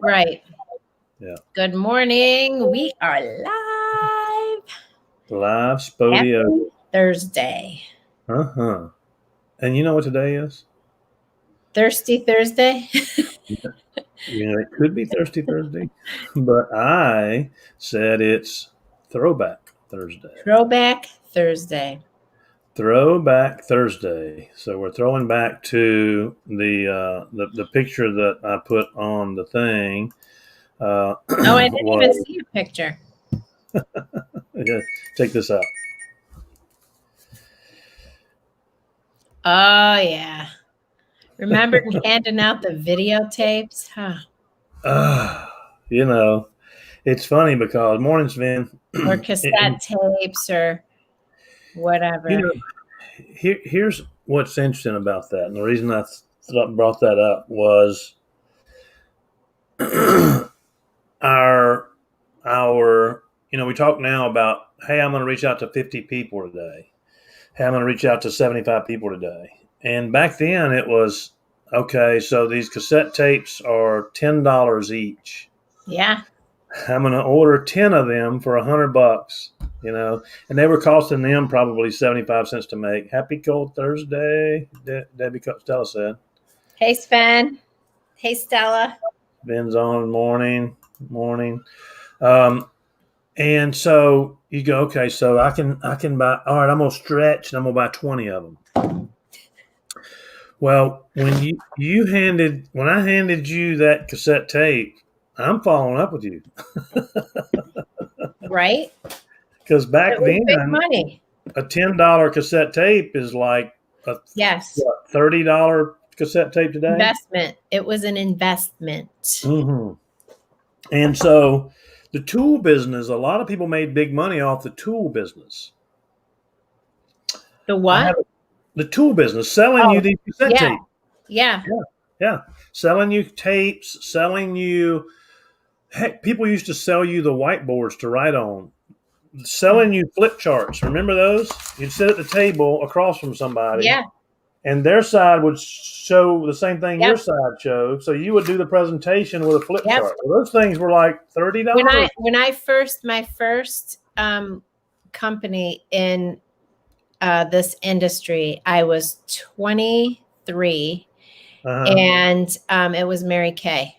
Right. Yeah. Good morning. We are live. Live Spodio. Happy Thursday. And you know what today is? Thirsty Thursday? It could be Thirsty Thursday, but I said it's Throwback Thursday. Throwback Thursday. Throwback Thursday. So we're throwing back to the picture that I put on the thing. I didn't even see a picture. Check this out. Oh, yeah. Remember handing out the videotapes? Huh. It's funny because morning, Sven. Or cassette tapes or whatever. Here's what's interesting about that. And the reason I brought that up was we talk now about, hey, I'm going to reach out to 50 people today. Hey, I'm going to reach out to 75 people today. And back then it was, okay, so these cassette tapes are $10 each. Yeah. I'm going to order 10 of them for $100, and they were costing them probably 75 cents to make. Happy Cold Thursday, Debbie Stella said. Hey, Sven. Hey, Stella. Ben's on morning. And so you go, okay, so I can buy, all right, I'm going to stretch and I'm going to buy 20 of them. Well, when I handed you that cassette tape, I'm following up with you. Right? Because back then, big money. A $10 cassette tape is like a $30 cassette tape today. Investment. It was an investment. Mm-hmm. And so the tool business, a lot of people made big money off the tool business. The what? The tool business, selling you these cassette tapes. Yeah. Selling you tapes, heck, people used to sell you the whiteboards to write on. Selling you flip charts. Remember those? You'd sit at the table across from somebody. Yeah. And their side would show the same thing your side showed. So you would do the presentation with a flip chart. Well, those things were like $30. My first company in this industry, I was 23, and it was Mary Kay.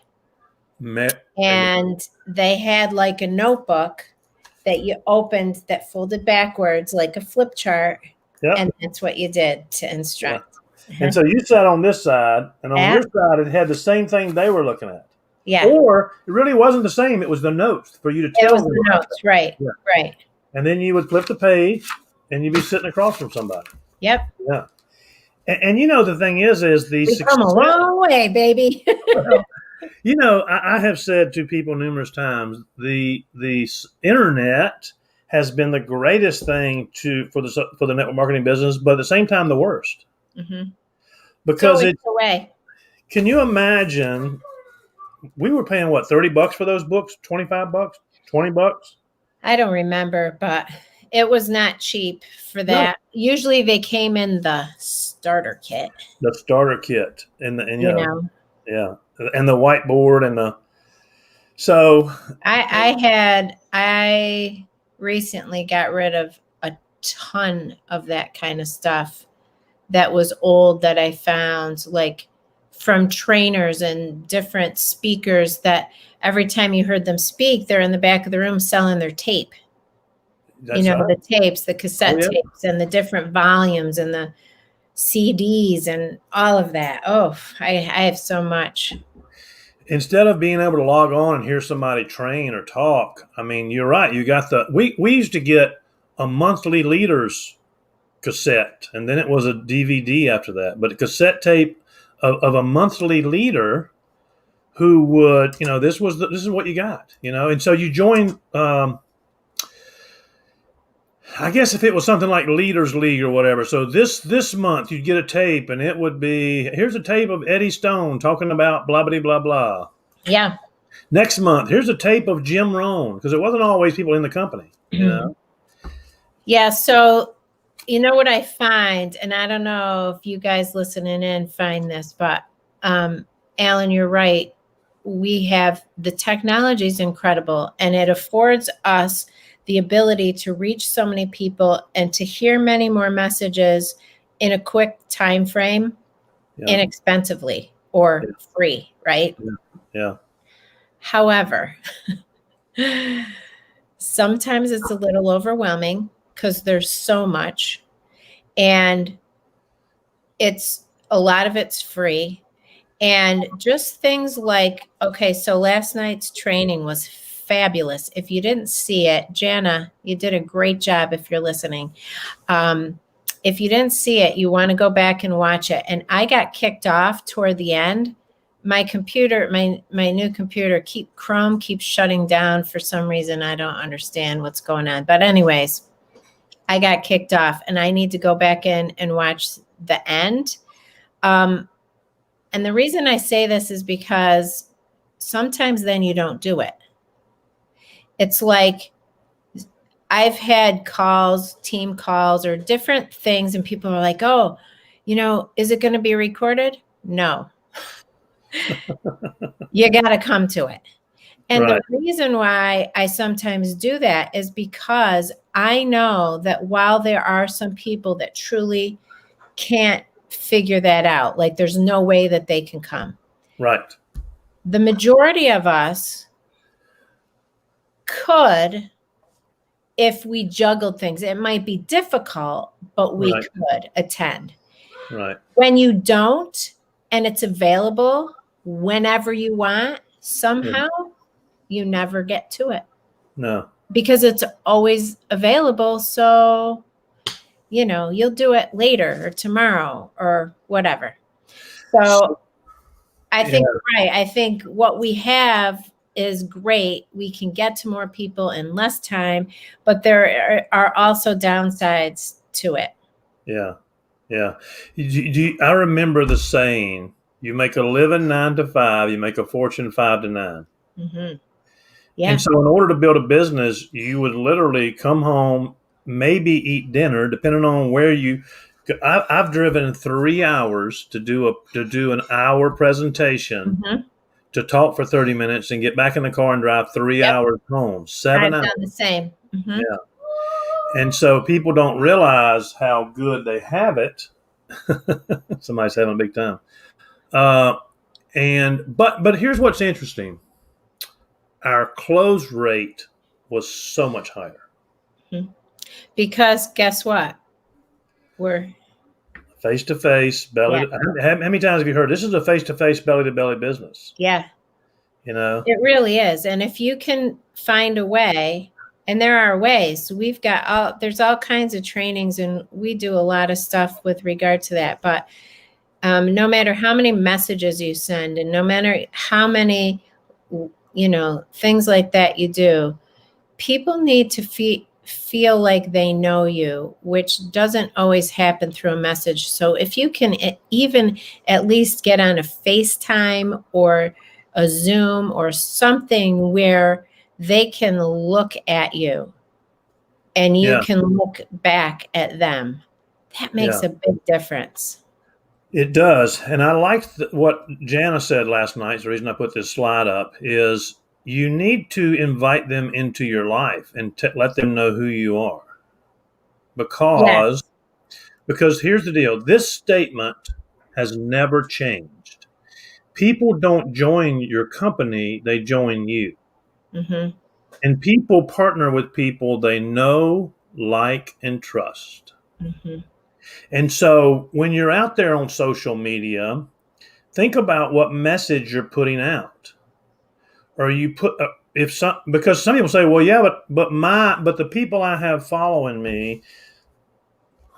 And they had like a notebook that you opened that folded backwards like a flip chart. Yep. And that's what you did to instruct. Yeah. And so you sat on this side, and on your side, it had the same thing they were looking at. Yeah. Or it really wasn't the same. It was the notes for you to tell them. It was the notes, right. Yeah. Right. And then you would flip the page, and you'd be sitting across from somebody. Yep. Yeah. And the thing is we've come a long way, baby. I have said to people numerous times, the internet has been the greatest thing for the network marketing business, but at the same time, the worst. Mm-hmm. Because it's the way. Can you imagine? We were paying what, $30 for those books? $25? $20? I don't remember, but it was not cheap for that. No. Usually, they came in the starter kit. The starter kit, and yeah, and the whiteboard and the. So I recently got rid of a ton of that kind of stuff that was old that I found, like from trainers and different speakers, that every time you heard them speak, they're in the back of the room selling their tape. That's the tapes, the cassette tapes, and the different volumes and the CDs and all of that. Oh, I have so much. Instead of being able to log on and hear somebody train or talk, I mean, you're right. You got we used to get a monthly leaders cassette, and then it was a DVD after that. But a cassette tape of a monthly leader who would, this is what you got, and so you join. I guess if it was something like Leaders League or whatever. So this month you'd get a tape, and it would be, here's a tape of Eddie Stone talking about blah, blah, blah, blah. Yeah. Next month, here's a tape of Jim Rohn, because it wasn't always people in the company, Yeah. So, what I find, and I don't know if you guys listening in find this, but Alan, you're right. we have the technology is incredible, and it affords us the ability to reach so many people and to hear many more messages in a quick time frame, Yeah. inexpensively or free, right? Yeah. However, sometimes it's a little overwhelming because there's so much, and a lot of it's free. And just things like, okay, so last night's training was fabulous. If you didn't see it, Jana, you did a great job if you're listening. If you didn't see it, you want to go back and watch it. And I got kicked off toward the end. My computer, my new computer, Chrome keeps shutting down for some reason. I don't understand what's going on. But anyways, I got kicked off, and I need to go back in and watch the end. And the reason I say this is because sometimes then you don't do it. It's like I've had calls, team calls, or different things, and people are like, oh, is it going to be recorded? No. You got to come to it. And Right. the reason why I sometimes do that is because I know that while there are some people that truly can't figure that out, like there's no way that they can come. Right. The majority of us could, if we juggled things. It might be difficult, but we could attend. Right. When you don't, and it's available whenever you want, somehow you never get to it. No. Because it's always available. So, you'll do it later or tomorrow or whatever. So I think, right. I think what we have is great. We can get to more people in less time, but there are also downsides to it. Yeah. Yeah. I remember the saying, you make a living 9 to 5, you make a fortune 5 to 9. Mm-hmm. Yeah. And so in order to build a business, you would literally come home, maybe eat dinner, depending on where I've driven 3 hours to do an hour presentation, to talk for 30 minutes and get back in the car and drive 3 hours home. 7 hours. I've done the same. Mm-hmm. Yeah. And so people don't realize how good they have it. Somebody's having a big time. But here's what's interesting. Our close rate was so much higher. Mm-hmm. Because guess what? We're face-to-face, belly. How many times have you heard this is a face-to-face, belly-to-belly business? Yeah. It really is. And if you can find a way, and there are ways, there's all kinds of trainings, and we do a lot of stuff with regard to that. But no matter how many messages you send, and no matter how many, things like that you do, people need to feel like they know you, which doesn't always happen through a message. So if you can even at least get on a FaceTime or a Zoom or something where they can look at you and you can look back at them, that makes a big difference. It does. And I liked what Jana said last night. The reason I put this slide up is you need to invite them into your life and let them know who you are. Because here's the deal. This statement has never changed. People don't join your company, they join you. Mm-hmm. And people partner with people they know, like, and trust. Mm-hmm. And so when you're out there on social media, think about what message you're putting out. Or you put because some people say, well, yeah, but the people I have following me,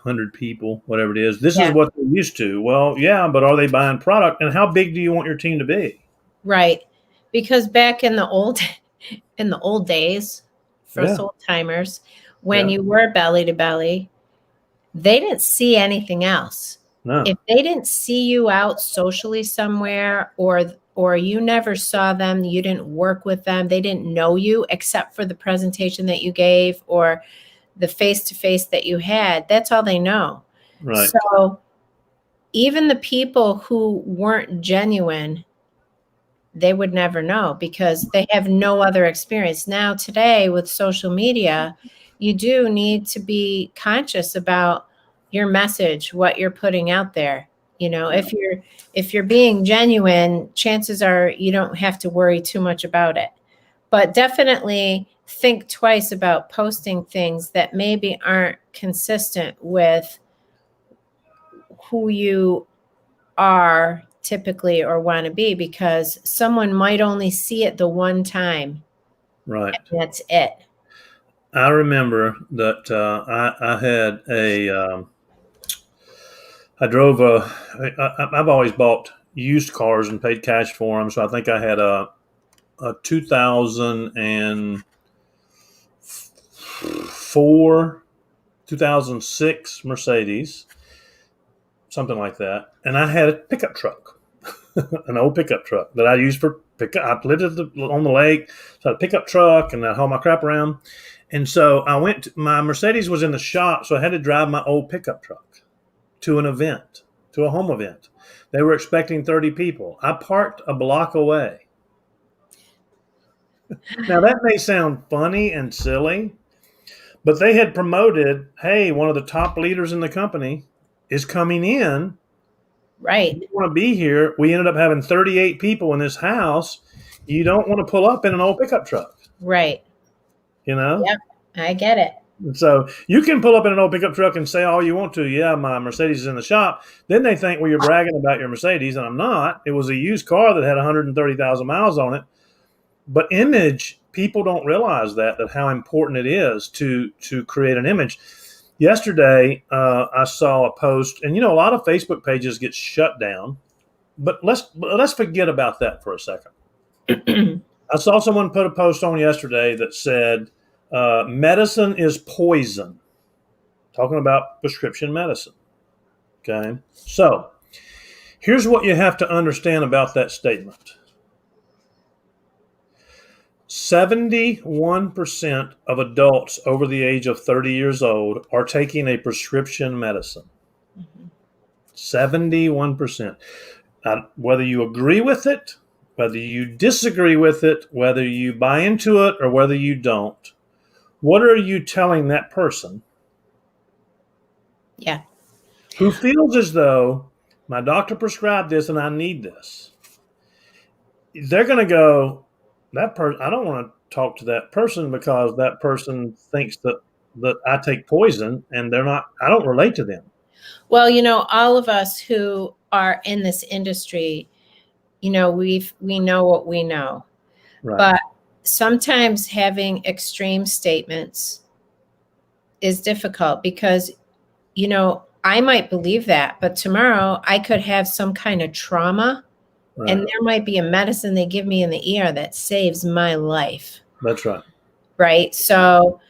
100 people, whatever it is, this is what they're used to. Well, yeah, but are they buying product? And how big do you want your team to be? Right. Because back in the old days, for us old timers, when you were belly to belly, they didn't see anything else. No. If they didn't see you out socially somewhere, or you never saw them, you didn't work with them, they didn't know you except for the presentation that you gave or the face-to-face that you had, that's all they know. Right. So even the people who weren't genuine, they would never know because they have no other experience. Now, today with social media, you do need to be conscious about your message, what you're putting out there. You know, if you're being genuine, chances are you don't have to worry too much about it. But definitely think twice about posting things that maybe aren't consistent with who you are typically or want to be, because someone might only see it the one time Right. and that's it. I remember that I had I drove I've always bought used cars and paid cash for them. So I think I had a 2004, 2006 Mercedes, something like that. And I had a pickup truck, an old pickup truck that I used for pickup. I lived on the lake, so I had a pickup truck and I hauled my crap around. And so my Mercedes was in the shop, so I had to drive my old pickup truck to an event, to a home event. They were expecting 30 people. I parked a block away. Now, that may sound funny and silly, but they had promoted, hey, one of the top leaders in the company is coming in. Right. You want to be here. We ended up having 38 people in this house. You don't want to pull up in an old pickup truck, Right. you know? Yep. I get it. And so you can pull up in an old pickup truck and say all you want to. Yeah, my Mercedes is in the shop. Then they think, well, you're bragging about your Mercedes, and I'm not. It was a used car that had 130,000 miles on it. But image, people don't realize that how important it is to create an image. Yesterday, I saw a post, and a lot of Facebook pages get shut down. But let's forget about that for a second. I saw someone put a post on yesterday that said, medicine is poison, talking about prescription medicine. Okay. So here's what you have to understand about that statement. 71% of adults over the age of 30 years old are taking a prescription medicine. 71%. Whether you agree with it, whether you disagree with it, whether you buy into it, or whether you don't, what are you telling that person? Yeah. Who feels as though my doctor prescribed this and I need this? They're going to go, that person, I don't want to talk to that person because that person thinks that I take poison, and I don't relate to them. Well, all of us who are in this industry, we know what we know. Right. But sometimes having extreme statements is difficult because, I might believe that, but tomorrow I could have some kind of trauma. Right. And there might be a medicine they give me in the ER that saves my life. That's right. Right. So,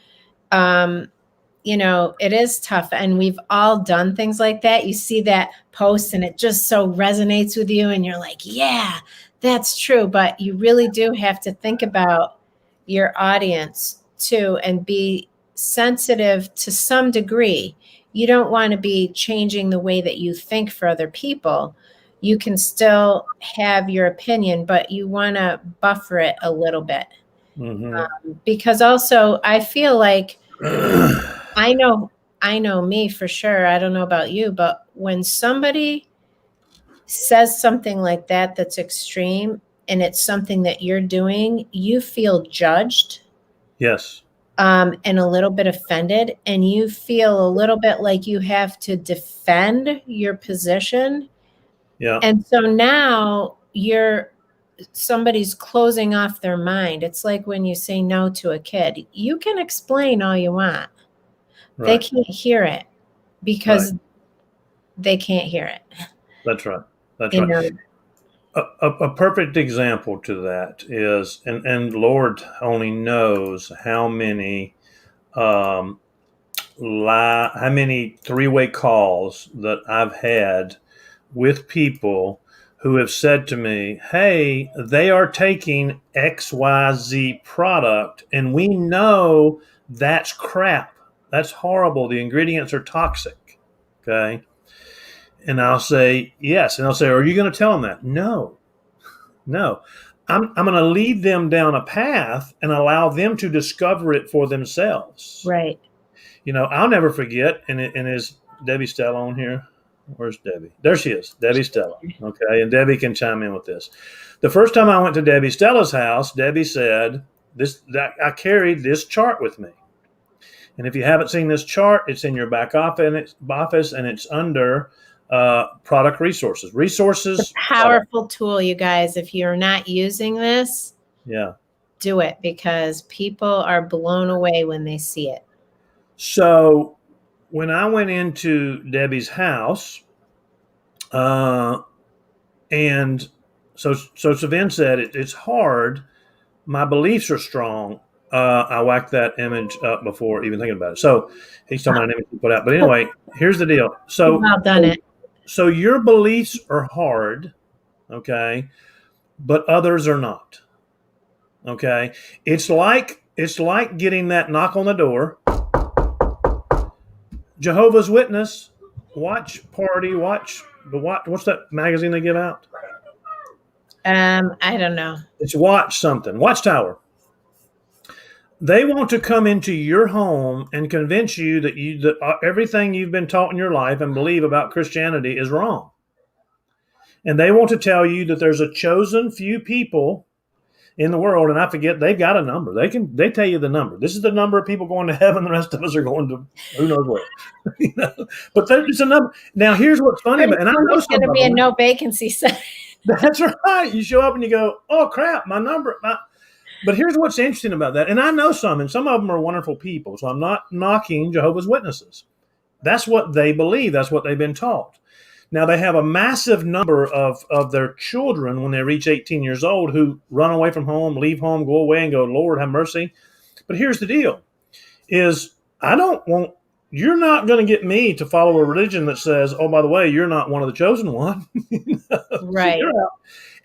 it is tough. And we've all done things like that. You see that post and it just so resonates with you. And you're like, yeah, that's true. But you really do have to think about your audience too and be sensitive to some degree. You don't want to be changing the way that you think for other people. You can still have your opinion, but you want to buffer it a little bit. Mm-hmm. Because also I feel like I know me for sure. I don't know about you, but when somebody says something like that that's extreme and it's something that you're doing, you feel judged. Yes. And a little bit offended, and you feel a little bit like you have to defend your position. Yeah. And so now somebody's closing off their mind. It's like when you say no to a kid. You can explain all you want. Right. They can't hear it because they can't hear it. That's right. That's right. A perfect example to that is, and Lord only knows how many three-way calls that I've had with people who have said to me, hey, they are taking XYZ product and we know that's crap. That's horrible. The ingredients are toxic. Okay. And I'll say, yes. And they'll say, are you going to tell them that? No. I'm going to lead them down a path and allow them to discover it for themselves. Right. I'll never forget, and is Debbie Stella on here? Where's Debbie? There she is, Debbie Stella. Okay, and Debbie can chime in with this. The first time I went to Debbie Stella's house, Debbie said that I carried this chart with me. And if you haven't seen this chart, it's in your back office, and it's under product resources. It's a powerful tool, you guys. If you're not using this, do it, because people are blown away when they see it. So when I went into Debbie's house, and so Savin said, it's hard. My beliefs are strong. I whacked that image up before even thinking about it. So he's talking about an image he put out. But anyway, here's the deal. So well done it. So your beliefs are hard, okay, but others are not. Okay. It's like getting that knock on the door. Jehovah's Witness, watch party, what's that magazine they give out? I don't know. It's Watchtower. They want to come into your home and convince you that everything you've been taught in your life and believe about Christianity is wrong. And they want to tell you that there's a chosen few people in the world, and I forget, they've got a number. They tell you the number. This is the number of people going to heaven. The rest of us are going to who knows where. But there's a number. Now, here's what's funny about, and I know it's going to be a no vacancy sign. That's right. You show up and you go, oh crap, my number. But here's what's interesting about that. And I know some, and some of them are wonderful people. So I'm not knocking Jehovah's Witnesses. That's what they believe. That's what they've been taught. Now, they have a massive number of their children when they reach 18 years old who run away from home, leave home, go away and go, Lord, have mercy. But here's the deal is you're not going to get me to follow a religion that says, oh, by the way, you're not one of the chosen one. Right.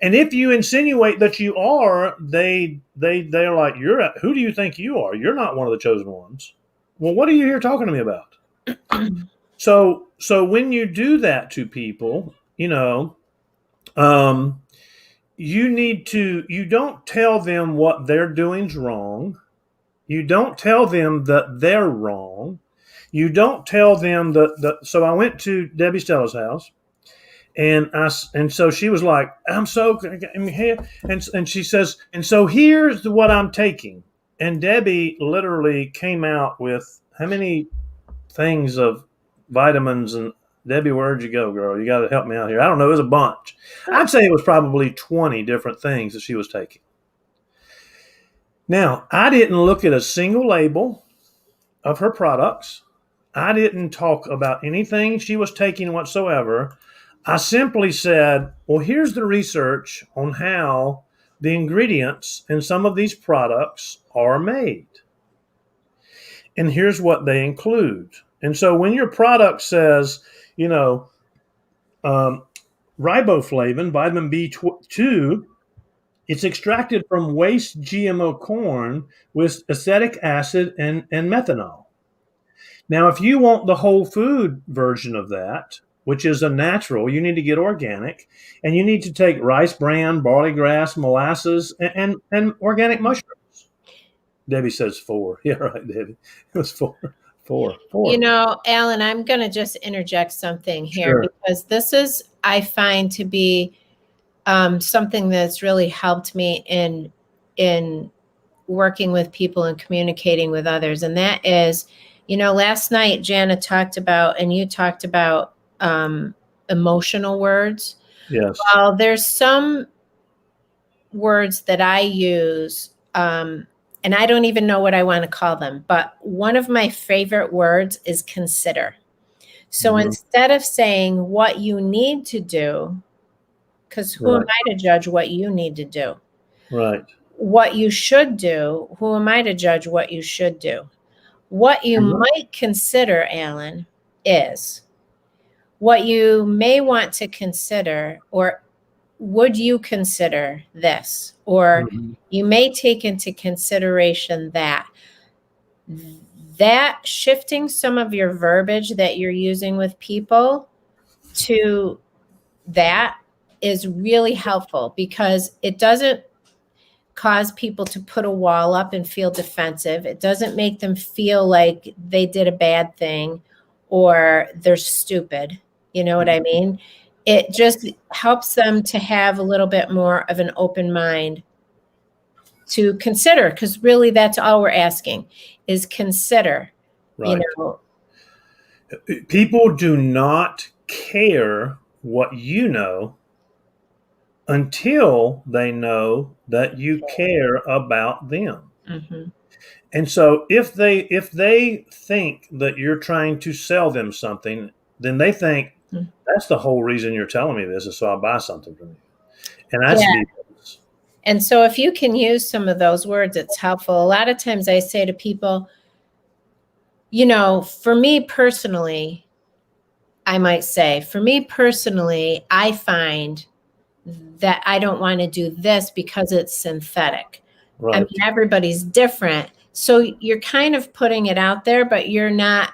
And if you insinuate that you are, they're like, who do you think you are? You're not one of the chosen ones. Well, what are you here talking to me about? So when you do that to people, you don't tell them what they're doing's wrong. You don't tell them that they're wrong. You don't tell them that. So I went to Debbie Stella's house, and so she was like, I'm here, and she says, and so here's what I'm taking. And Debbie literally came out with how many things of vitamins, and Debbie, where'd you go, girl? You got to help me out here. I don't know. It was a bunch. I'd say it was probably 20 different things that she was taking. Now, I didn't look at a single label of her products. I didn't talk about anything she was taking whatsoever. I simply said, well, here's the research on how the ingredients in some of these products are made. And here's what they include. And so when your product says, riboflavin, vitamin B2, it's extracted from waste GMO corn with acetic acid and methanol. Now, if you want the whole food version of that, which is a natural, you need to get organic, and you need to take rice bran, barley grass, molasses, and organic mushrooms. Debbie says 4. Yeah, right, Debbie. It was 4. Alan, I'm going to just interject something here, because this is, I find, to be something that's really helped me in working with people and communicating with others. And that is, last night, Jana talked about, and you talked about emotional words. Yes. Well, there's some words that I use, and I don't even know what I want to call them, but one of my favorite words is consider. So instead of saying what you need to do, because who am I to judge what you need to do? Right. What you should do, who am I to judge what you should do? What you might consider, Alan, is what you may want to consider, or would you consider this? Or you may take into consideration that shifting some of your verbiage that you're using with people to that is really helpful, because it doesn't cause people to put a wall up and feel defensive. It doesn't make them feel like they did a bad thing or they're stupid. You know what I mean? It just helps them to have a little bit more of an open mind to consider, because really that's all we're asking is consider. Right. You know, People do not care what you know until they know that you care about them. mhm. And so if they think that you're trying to sell them something, then they think Mm. that's the whole reason you're telling me this is so I'll buy something from you. And that's Yeah. BS. And so if you can use some of those words, it's helpful. A lot of times I say to people, you know, for me personally, I might say, for me personally, I find that I don't want to do this because it's synthetic. I Right. mean, everybody's different. So you're kind of putting it out there, but you're not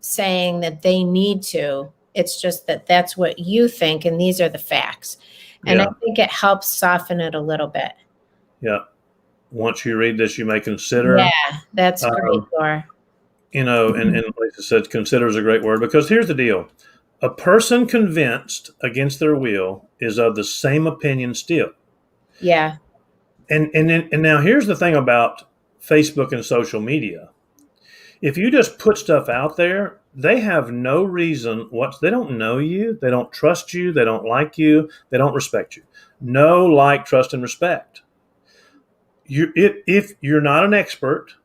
saying that they need to. It's just that that's what you think, and these are the facts. And I Yeah. think it helps soften it a little bit. Yeah. Once you read this, you may consider, Yeah, that's great, Laura. you know, and like I said, consider is a great word because here's the deal. A person convinced against their will is of the same opinion still. Yeah. And now here's the thing about Facebook and social media. If you just put stuff out there, they have no reason they don't know you, they don't trust you, they don't like you, they don't respect you. No like, trust, and respect. If you're not an expert,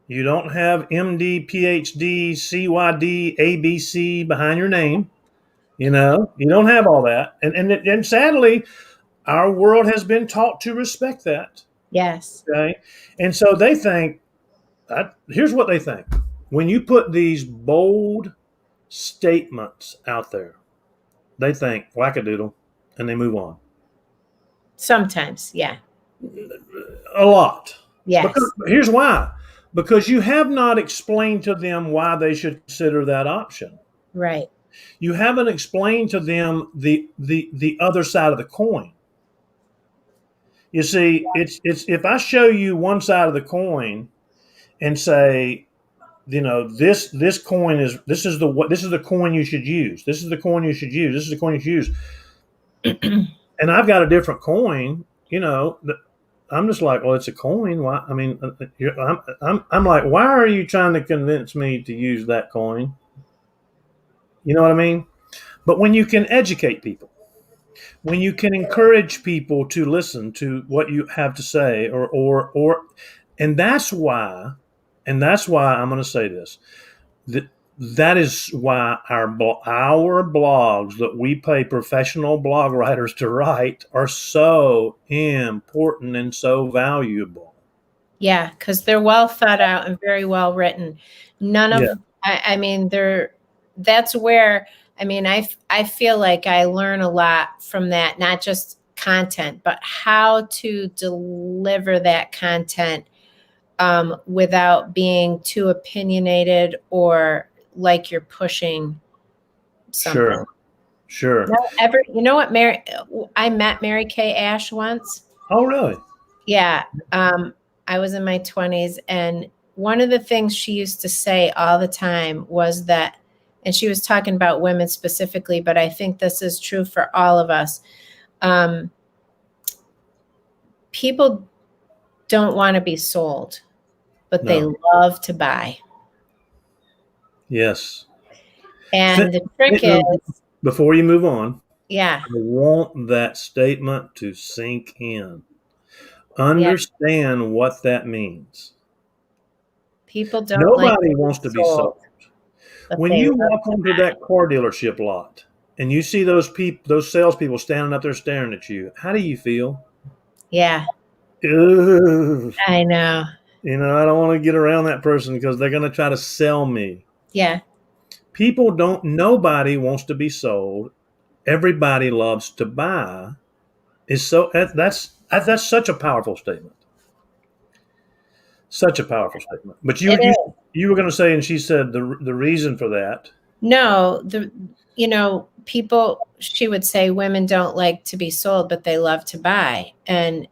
you don't have MD, PhD, CYD, ABC behind your name. You know, you don't have all that, and sadly, our world has been taught to respect that. Yes. Okay, and so they think. Here's what they think: when you put these bold statements out there, they think wackadoodle, and they move on. Sometimes. Yeah. A lot. Yes. Because here's why: because you have not explained to them why they should consider that option. Right. You haven't explained to them the other side of the coin. You see, it's if I show you one side of the coin and say, you know, this coin is this is the coin you should use. This is the coin you should use. This is the coin you should use. And I've got a different coin. You know, I'm just like, well, it's a coin. Why? I mean, I'm like, why are you trying to convince me to use that coin? You know what I mean? But when you can educate people, when you can encourage people to listen to what you have to say, and that's why, I'm going to say this, that is why our blogs that we pay professional blog writers to write are so important and so valuable. Yeah, because they're well thought out and very well written. None of, Yeah. I mean, that's where, I mean, I feel like I learn a lot from that, not just content, but how to deliver that content without being too opinionated or like you're pushing something. Sure. You know what, I met Mary Kay Ash once. Oh, really? Yeah. I was in my 20s, and one of the things she used to say all the time was that, and she was talking about women specifically, but I think this is true for all of us. People don't want to be sold, but they love to buy. Yes. And the trick is, before you move on, yeah, I want that statement to sink in. Understand what that means. People don't Nobody like wants to be sold. When you walk onto that car dealership lot and you see those salespeople standing up there staring at you, how do you feel? Yeah. Ugh. I know. You know, I don't want to get around that person because they're going to try to sell me. Yeah. Nobody wants to be sold. Everybody loves to buy. That's such a powerful statement. Such a powerful statement. But you were going to say, and she said the reason for that. No, people, she would say women don't like to be sold, but they love to buy. And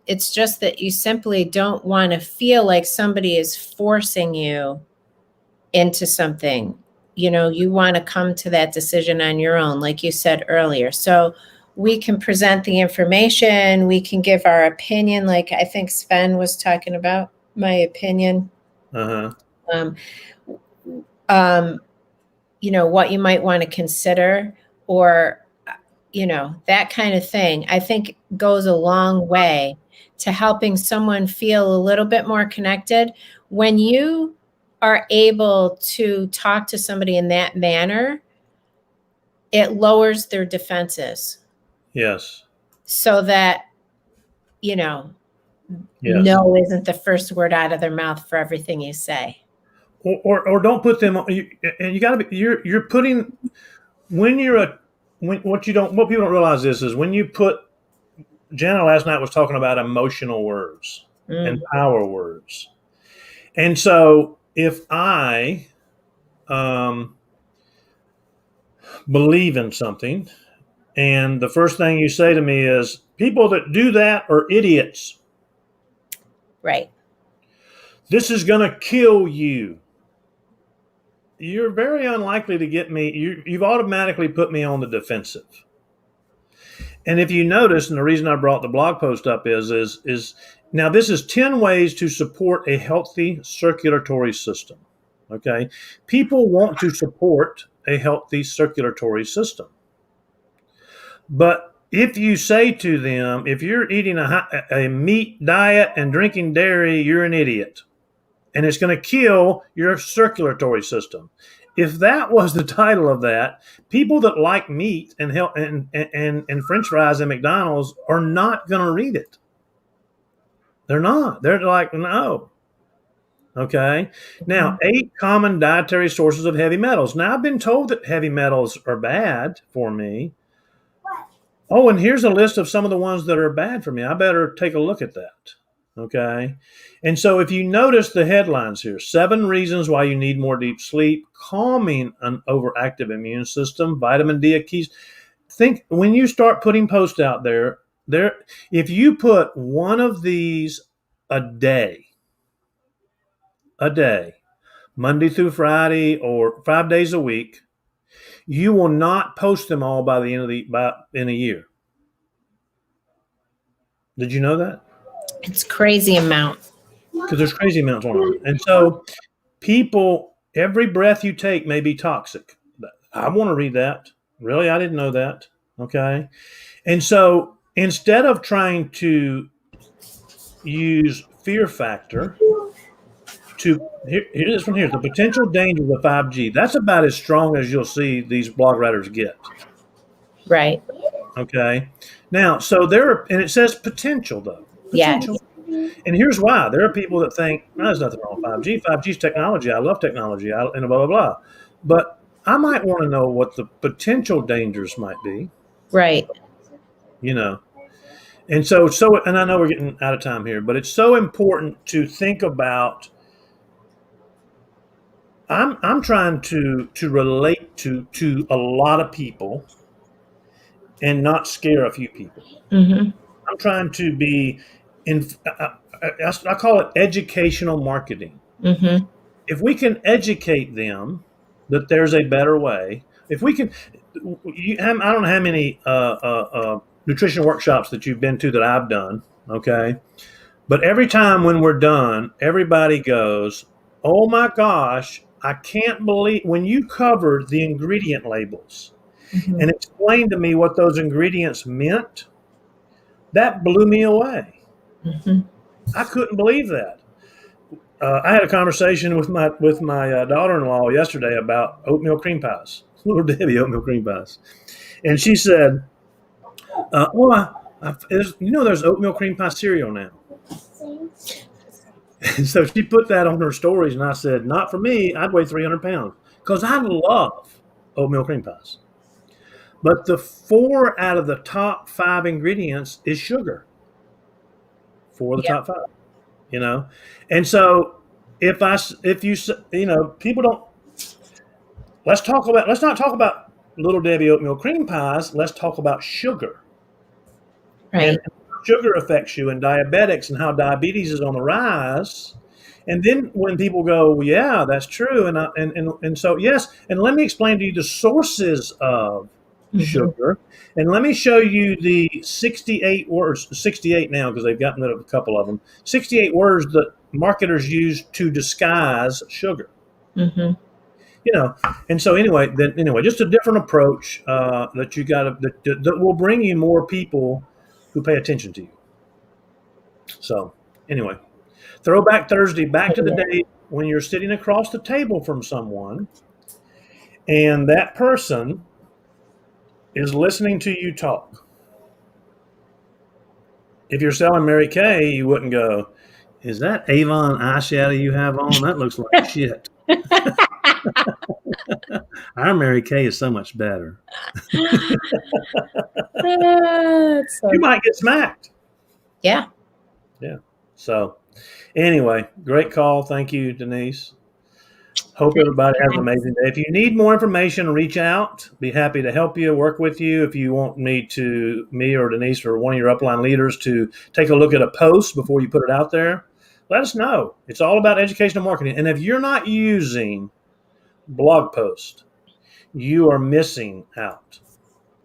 it's just that you simply don't want to feel like somebody is forcing you into something. You want to come to that decision on your own, like you said earlier. So we can present the information, we can give our opinion, like I think Sven was talking about my opinion. Uh-huh. Um, what you might want to consider, or, that kind of thing, I think goes a long way to helping someone feel a little bit more connected. When you are able to talk to somebody in that manner, it lowers their defenses. Yes. So that, Yes. no isn't the first word out of their mouth for everything you say. Or don't put them on. And you got to be. You're putting when you're a when what people don't realize is when you put. Jana last night was talking about emotional words and power words, and so if I believe in something, and the first thing you say to me is, "People that do that are idiots." Right. This is going to kill you. You're very unlikely to get me. You've automatically put me on the defensive. And if you notice, and the reason I brought the blog post up is now this is 10 ways to support a healthy circulatory system. Okay, people want to support a healthy circulatory system, but if you say to them, if you're eating a meat diet and drinking dairy, you're an idiot, and it's going to kill your circulatory system. If that was the title of that, people that like meat and French fries at McDonald's are not going to read it. They're not. They're like, no. Okay. Now, 8 common dietary sources of heavy metals. Now, I've been told that heavy metals are bad for me. Oh, and here's a list of some of the ones that are bad for me. I better take a look at that. Okay. And so if you notice the headlines here, 7 reasons why you need more deep sleep, calming an overactive immune system, vitamin D, a key. Think when you start putting posts out there, if you put one of these a day, Monday through Friday or 5 days a week, you will not post them all by the end of in a year. Did you know that? It's crazy amount. Because there's crazy amounts going on. And so people, every breath you take may be toxic. I want to read that. Really? I didn't know that. Okay. And so instead of trying to use fear factor here it is from here, the potential dangers of 5G. That's about as strong as you'll see these blog writers get. Right. Okay. Now, so and it says potential though. Potential. Yeah. And here's why. There are people that think, there's nothing wrong with 5G. 5G is technology. I love technology, and blah, blah, blah. But I might want to know what the potential dangers might be. Right. And so, and I know we're getting out of time here, but it's so important to think about. I'm trying to relate to a lot of people and not scare a few people. Mm-hmm. I'm trying to be I call it educational marketing. Mm-hmm. If we can educate them that there's a better way, if we can, I don't know how many nutrition workshops that you've been to that I've done, okay? But every time when we're done, everybody goes, oh my gosh, I can't believe when you covered the ingredient labels and explained to me what those ingredients meant, that blew me away. Mm-hmm. I couldn't believe that. I had a conversation with my daughter-in-law yesterday about oatmeal cream pies, Little Debbie oatmeal cream pies, and she said, there's oatmeal cream pie cereal now. And so she put that on her stories, and I said, not for me. I'd weigh 300 pounds because I love oatmeal cream pies. But the 4 out of the top 5 ingredients is sugar. 4 of the top 5, And so people don't, let's not talk about Little Debbie oatmeal cream pies. Let's talk about sugar. Right. And sugar affects you and diabetics and how diabetes is on the rise. And then when people go, well, yeah, that's true. And so, yes. And let me explain to you the sources of sugar. And let me show you the 68 words, 68 now, because they've gotten rid of a couple of them, 68 words that marketers use to disguise sugar. Mm-hmm. You know, and so anyway, just a different approach that you got that will bring you more people who pay attention to you. So anyway, Throwback Thursday, back to the day when you're sitting across the table from someone and that person is listening to you talk. If you're selling Mary Kay, you wouldn't go, is that Avon eyeshadow you have on? That looks like shit. Our Mary Kay is so much better. You might get smacked. Yeah. Yeah. So anyway, great call. Thank you, Denise. Hope everybody has an amazing day. If you need more information, reach out. Be happy to help you, work with you. If you want me or Denise or one of your upline leaders to take a look at a post before you put it out there, let us know. It's all about educational marketing. And if you're not using blog post, you are missing out.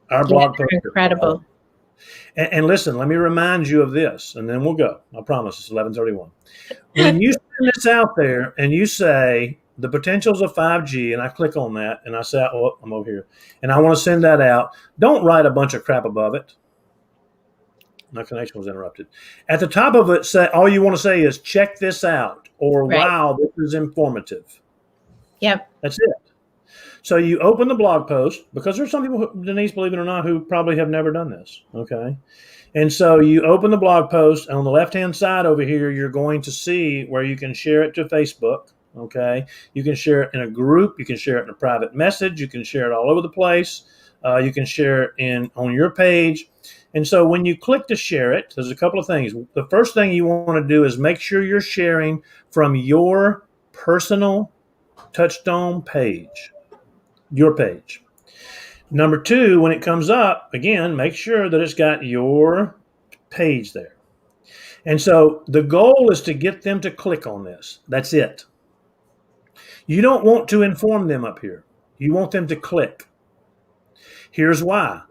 Our blog post is incredible. And listen, let me remind you of this, and then we'll go. I promise it's 11:31. When you send this out there and you say the potentials of 5G, and I click on that, and I say, oh, I'm over here, and I want to send that out, don't write a bunch of crap above it. My connection was interrupted. At the top of it, say all you want to say is, check this out, or wow, this is informative. Yep. That's it. So you open the blog post, because there's some people, Denise, believe it or not, who probably have never done this, okay? And so you open the blog post, and on the left-hand side over here, you're going to see where you can share it to Facebook, okay? You can share it in a group. You can share it in a private message. You can share it all over the place. You can share it on your page. And so when you click to share it, there's a couple of things. The first thing you want to do is make sure you're sharing from your personal Touchstone page. Your page. Number two, when it comes up, again, make sure that it's got your page there. And so the goal is to get them to click on this. That's it. You don't want to inform them up here. You want them to click. Here's why.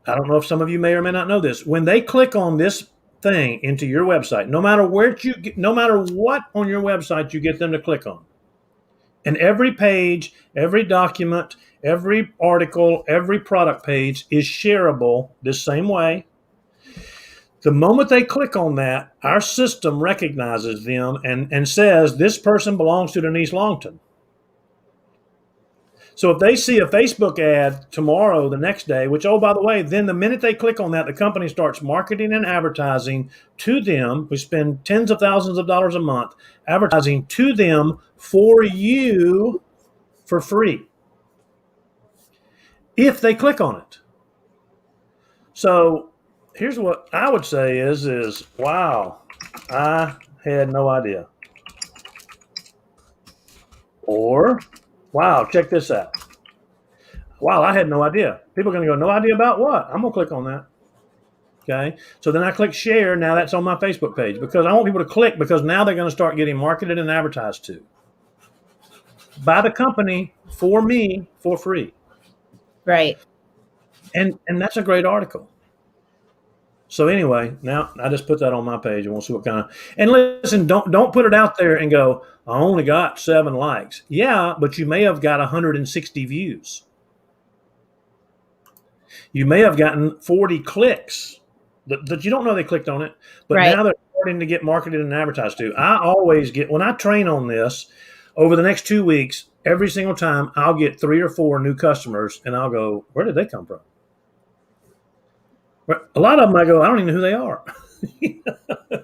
I don't know if some of you may or may not know this. When they click on this thing into your website, no matter what on your website you get them to click on, and every page, every document, every article, every product page is shareable this same way. The moment they click on that, our system recognizes them and says, this person belongs to Denise Longton. So if they see a Facebook ad tomorrow, the next day, which, oh, by the way, then the minute they click on that, the company starts marketing and advertising to them. We spend tens of thousands of dollars a month advertising to them for you for free if they click on it. So here's what I would say is wow, I had no idea. Or, wow, check this out. Wow, I had no idea. People are going to go, no idea about what? I'm going to click on that. Okay. So then I click share. Now that's on my Facebook page because I want people to click because now they're going to start getting marketed and advertised to by the company for me for free. Right. And that's a great article. So anyway, now I just put that on my page and we'll see what kind of, and listen, don't put it out there and go, I only got 7 likes. Yeah, but you may have got 160 views. You may have gotten 40 clicks that you don't know they clicked on it, but now they're starting to get marketed and advertised to. I always get, when I train on this over the next 2 weeks, every single time I'll get 3 or 4 new customers and I'll go, where did they come from? A lot of them I go, I don't even know who they are.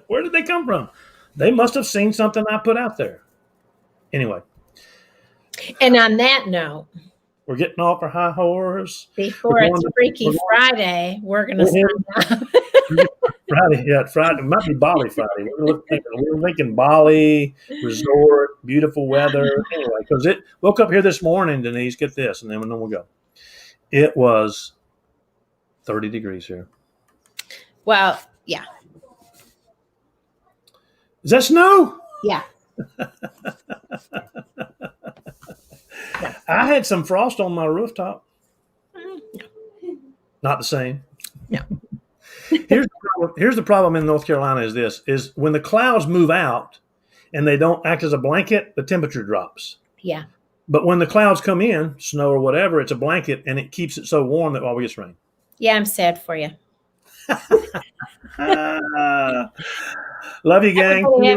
Where did they come from? They must have seen something I put out there. Anyway. And on that note, we're getting off our high horse. Before it's Freaky Friday, we're going to sign Friday, yeah, Friday. It might be Bali Friday. We're thinking Bali, resort, beautiful weather. Anyway, because it woke up here this morning, Denise, get this, and then we'll go. It was 30 degrees here. Well, yeah. Is that snow? Yeah. I had some frost on my rooftop. Mm, Not the same. no. Here's the problem in North Carolina is this, is when the clouds move out and they don't act as a blanket, the temperature drops. Yeah. But when the clouds come in, snow or whatever, it's a blanket and it keeps it so warm that it always gets rain. Yeah, I'm sad for you. Love you, gang. Everybody